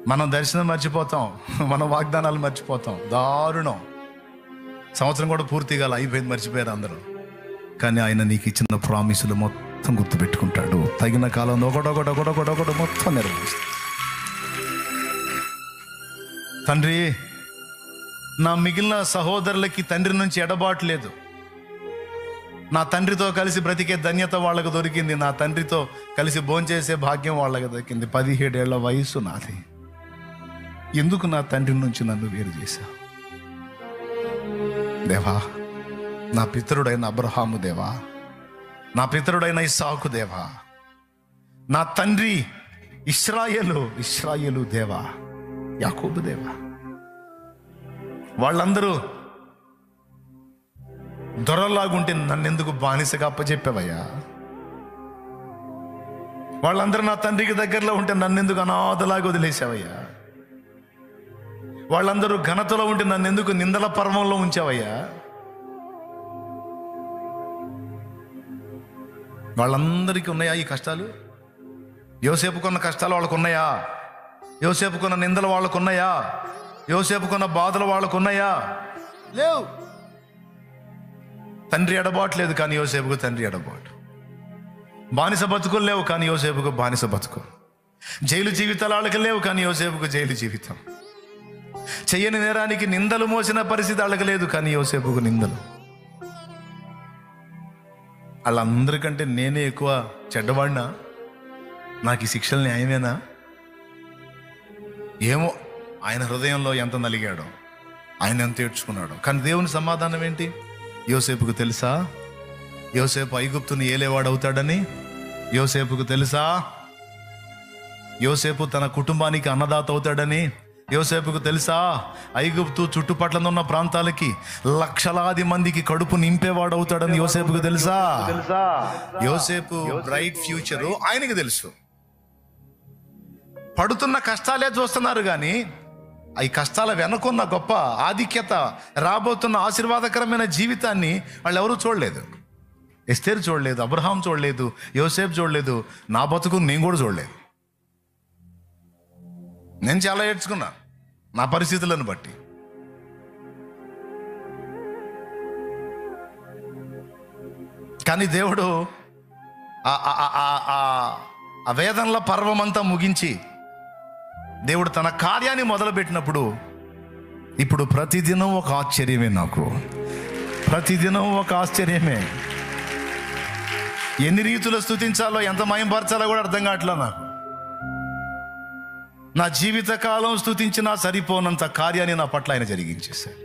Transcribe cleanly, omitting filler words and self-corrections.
మనం దర్శనం మర్చిపోతాం, మన వాగ్దానాలు మర్చిపోతాం. దారుణం. సంవత్సరం కూడా పూర్తిగా అయిపోయింది, మర్చిపోయారు అందరూ. కానీ ఆయన నీకు ఇచ్చిన ప్రామిసులు మొత్తం గుర్తుపెట్టుకుంటాడు. తగిన కాలంలో ఒకటొకటి మొత్తం నెరవేరుస్తాడు. తండ్రి, నా మిగిలిన సహోదరులకి తండ్రి నుంచి ఎడబాటు లేదు. నా తండ్రితో కలిసి బ్రతికే ధన్యత వాళ్ళకు దొరికింది. నా తండ్రితో కలిసి భోంచేసే భాగ్యం వాళ్ళకి దొరికింది. 17 ఏళ్ల వయసు నాది. ఎందుకు నా తండ్రి నుంచి నన్ను వేరు చేశావు దేవా? నా పితరుడైన అబ్రహాము దేవా, నా పితరుడైన ఇస్సాకు దేవా, నా తండ్రి ఇశ్రాయేలు దేవా, యాకోబు దేవా, వాళ్ళందరూ దొరలాగుంటే నన్నెందుకు బానిసగా అప్పచెప్పావయ్యా? వాళ్ళందరూ నా తండ్రికి దగ్గరలో ఉంటే నన్నెందుకు అనాథలాగా వదిలేసావయ్యా? వాళ్ళందరూ ఘనతలో ఉంటే నన్నెందుకు నిందల పర్వంలో ఉంచావయ్యా? వాళ్ళందరికీ ఉన్నాయా ఈ కష్టాలు? యోసేపుకున్న కష్టాలు వాళ్ళకు ఉన్నాయా? యోసేపుకున్న నిందలు వాళ్ళకు ఉన్నాయా? యోసేపుకున్న బాధలు వాళ్ళకు ఉన్నాయా? లేవు. తండ్రి ఎడబాటు లేదు, కానీ యోసేపుకు తండ్రి ఎడబాటు. బానిస బతుకులు లేవు, కానీ యోసేపుకు బానిస బతుకు. జైలు జీవితాలు వాళ్ళకి లేవు, కానీ యోసేపుకు జైలు జీవితం. చెయ్యని నేరానికి నిందలు మోసిన పరిస్థితి వాళ్ళకి లేదు, కానీ యోసేపుకు నిందలు. వాళ్ళందరికంటే నేనే ఎక్కువ చెడ్డవాడినా? నాకు ఈ శిక్షలు న్యాయమేనా? ఏమో, ఆయన హృదయంలో ఎంత నలిగాడో, ఆయన ఎంత ఏడ్చుకున్నాడో. కానీ దేవుని సమాధానం ఏంటి? యోసేపుకు తెలుసా యోసేపు ఐగుప్తుని ఏలేవాడవుతాడని? యోసేపుకు తెలుసా యోసేపు తన కుటుంబానికి అన్నదాత అవుతాడని? యోసేపుకు తెలుసా ఐగుప్తు చుట్టుపట్ల ఉన్న ప్రాంతాలకి లక్షలాది మందికి కడుపు నింపేవాడు అవుతాడని? యోసేపుకు తెలుసా? యోసేపు బ్రైట్ ఫ్యూచరు ఆయనకి తెలుసు. పడుతున్న కష్టాలే చూస్తున్నారు, కానీ ఈ కష్టాల వెనుకున్న గొప్ప ఆధిక్యత, రాబోతున్న ఆశీర్వాదకరమైన జీవితాన్ని వాళ్ళు ఎవరూ చూడలేదు. ఎస్తేరు చూడలేదు, అబ్రహాం చూడలేదు, యోసేపు చూడలేదు, నా బతుకు నేను కూడా చూడలేదు. నేను చాలా ఏడ్చుకున్నా నా పరిస్థితులను బట్టి. కానీ దేవుడు ఆ వేదనల పర్వమంతా ముగించి దేవుడు తన కార్యాన్ని మొదలుపెట్టినప్పుడు ఇప్పుడు ప్రతిదినం ఒక ఆశ్చర్యమే. నాకు ప్రతిదినం ఒక ఆశ్చర్యమే. ఎన్ని రీతులు స్తుతించాలో, ఎంత మయంపరచాలో కూడా అర్థం కావట్లే నాకు. నా జీవితకాలం స్తుతించినా సరిపోనంత కార్యాన్ని నా పట్ల ఆయన జరిగించేశాడు.